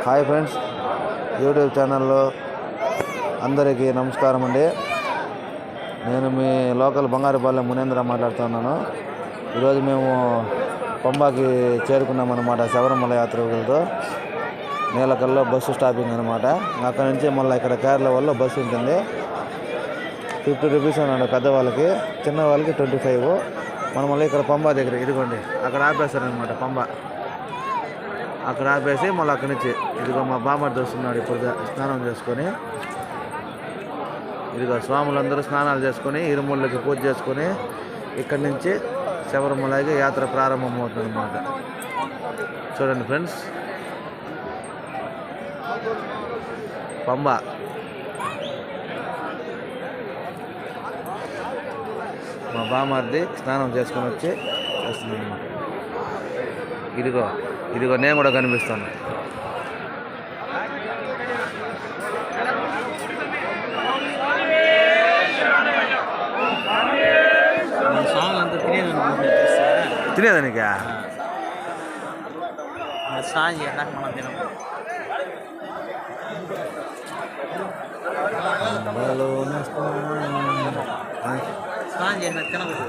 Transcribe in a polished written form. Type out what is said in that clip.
Hi friends, YouTube ఛానల్లో అందరికీ నమస్కారం అండి. నేను మీ లోకల్ బంగారుపాలెం మునేంద్ర మాట్లాడుతున్నాను. ఈరోజు మేము పంబాకి చేరుకున్నామన్నమాట. శబరిమల యాత్రికులతో నీలకల్లో బస్సు స్టాపింగ్ అనమాట. అక్కడ నుంచి మళ్ళీ ఇక్కడ కేరళ వల్ల బస్సు ఉంటుంది. 50 రూపీస్ అన్నాడు పెద్దవాళ్ళకి, చిన్నవాళ్ళకి 25. మనం మళ్ళీ ఇక్కడ పంబా దగ్గర ఇదిగోండి అక్కడ ఆపేస్తారనమాట. పంబా అక్కడ ఆపేసి మళ్ళీ అక్కడి నుంచి ఇదిగో మా బామ్మర్ది వస్తున్నాడు. ఇప్పుడు స్నానం చేసుకొని ఇదిగో స్వాములందరూ స్నానాలు చేసుకొని ఇరుముళ్ళకి పూజ చేసుకొని ఇక్కడి నుంచి శబరిమలకి యాత్ర ప్రారంభమవుతుంది అన్నమాట. చూడండి ఫ్రెండ్స్, పంబా మా బామ్మర్ది స్నానం చేసుకొని వచ్చి చేస్తున్నాను అన్నమాట. ఇదిగో నేను కూడా కనిపిస్తాను. తినేదానికా స్నానం చేయడానికి మనం తినం. స్నానం చేసిన తినకూడదు.